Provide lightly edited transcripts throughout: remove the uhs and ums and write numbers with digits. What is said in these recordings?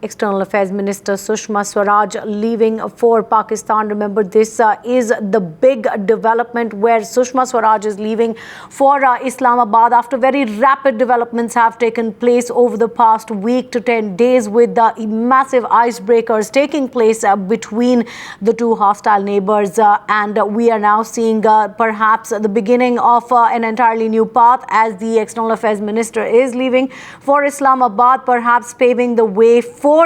External Affairs Minister Sushma Swaraj leaving for Pakistan. Remember, this is the big development where Sushma Swaraj is leaving for Islamabad after very rapid developments have taken place over the past week to 10 days with massive icebreakers taking place between the two hostile neighbors. And we are now seeing perhaps the beginning of an entirely new path as the External Affairs Minister is leaving for Islamabad, perhaps paving the way for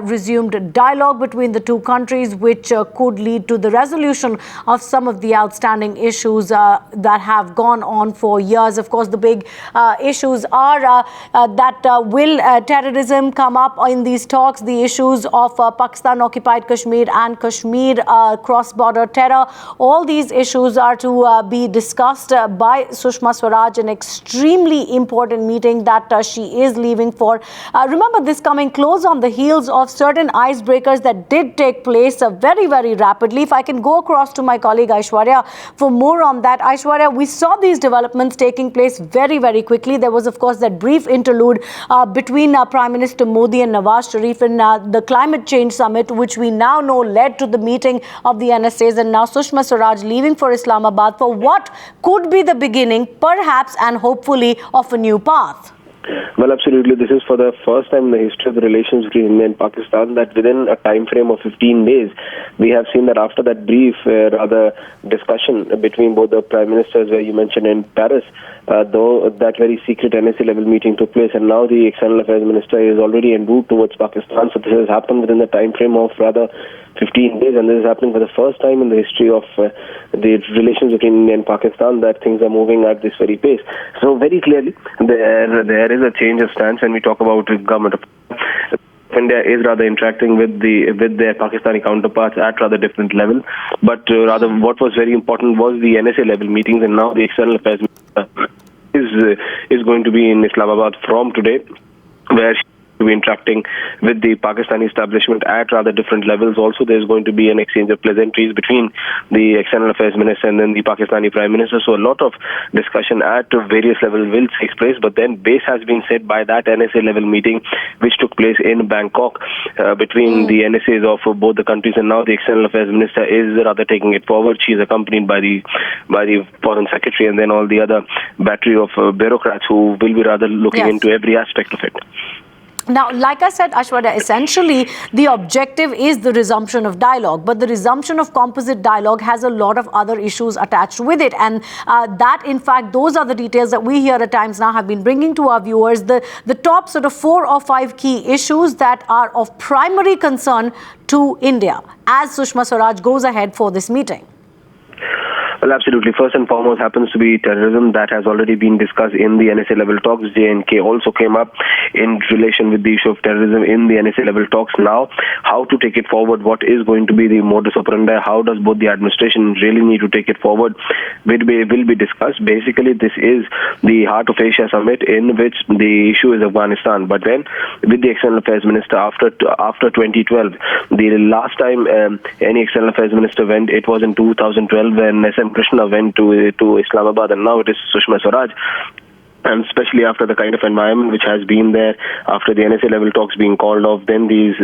resumed dialogue between the two countries, which could lead to the resolution of some of the outstanding issues that have gone on for years. Of course, the big issues are that will terrorism come up in these talks, the issues of Pakistan-occupied Kashmir and Kashmir cross-border terror. All these issues are to be discussed by Sushma Swaraj, an extremely important meeting that she is leaving for. Remember, this coming close on the heels of certain icebreakers that did take place very, very rapidly. If I can go across to my colleague Aishwarya for more on that. Aishwarya, we saw these developments taking place very, very quickly. There was, of course, that brief interlude between Prime Minister Modi and Nawaz Sharif in the climate change summit, which we now know led to the meeting of the NSAs, and now Sushma Swaraj leaving for Islamabad for what could be the beginning, perhaps, and hopefully, of a new path. Well, absolutely. This is for the first time in the history of the relations between India and Pakistan that within a time frame of 15 days, we have seen that after that brief rather discussion between both the Prime Ministers, where you mentioned in Paris, though that very secret NSA level meeting took place, and now the External Affairs Minister is already en route towards Pakistan. So this has happened within the time frame of rather 15 days, and this is happening for the first time in the history of the relations between India and Pakistan that things are moving at this very pace. So very clearly, there is a change of stance when we talk about the government of India is rather interacting with their Pakistani counterparts at rather different level. But rather, what was very important was the NSA level meetings, and now the External Affairs Minister is going to be in Islamabad from today, where she to be interacting with the Pakistani establishment at rather different levels. Also, there's going to be an exchange of pleasantries between the External Affairs Minister and then the Pakistani Prime Minister. So a lot of discussion at various levels will take place, but then base has been set by that NSA level meeting which took place in Bangkok between the NSAs of both the countries, and now the External Affairs Minister is rather taking it forward. She is accompanied by the Foreign Secretary and then all the other battery of bureaucrats who will be rather looking into every aspect of it. Now, like I said, Aishwarya, essentially the objective is the resumption of dialogue, but the resumption of composite dialogue has a lot of other issues attached with it, and that, in fact, those are the details that we here at times now have been bringing to our viewers, the top sort of 4 or 5 key issues that are of primary concern to India as Sushma Swaraj goes ahead for this meeting. Well, absolutely. First and foremost happens to be terrorism. That has already been discussed in the NSA level talks. J&K also came up in relation with the issue of terrorism in the NSA level talks. Now, how to take it forward, what is going to be the modus operandi, how does both the administration really need to take it forward, will be discussed. Basically, this is the Heart of Asia summit in which the issue is Afghanistan. But then, with the External Affairs Minister after 2012, the last time any External Affairs Minister went, it was in 2012 when SM Krishna went to Islamabad, and now it is Sushma Swaraj. And especially after the kind of environment which has been there, after the NSA level talks being called off, then these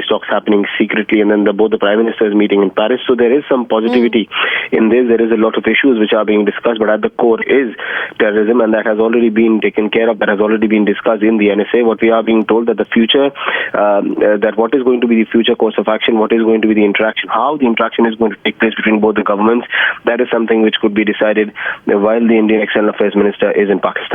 talks happening secretly, and then both the Prime Ministers meeting in Paris. So there is some positivity in this. There is a lot of issues which are being discussed, but at the core is terrorism, and that has already been taken care of. That has already been discussed in the NSA. What we are being told that the future, that what is going to be the future course of action, what is going to be the interaction, how the interaction is going to take place between both the governments, that is something which could be decided while the Indian External Affairs Minister is in Pakistan.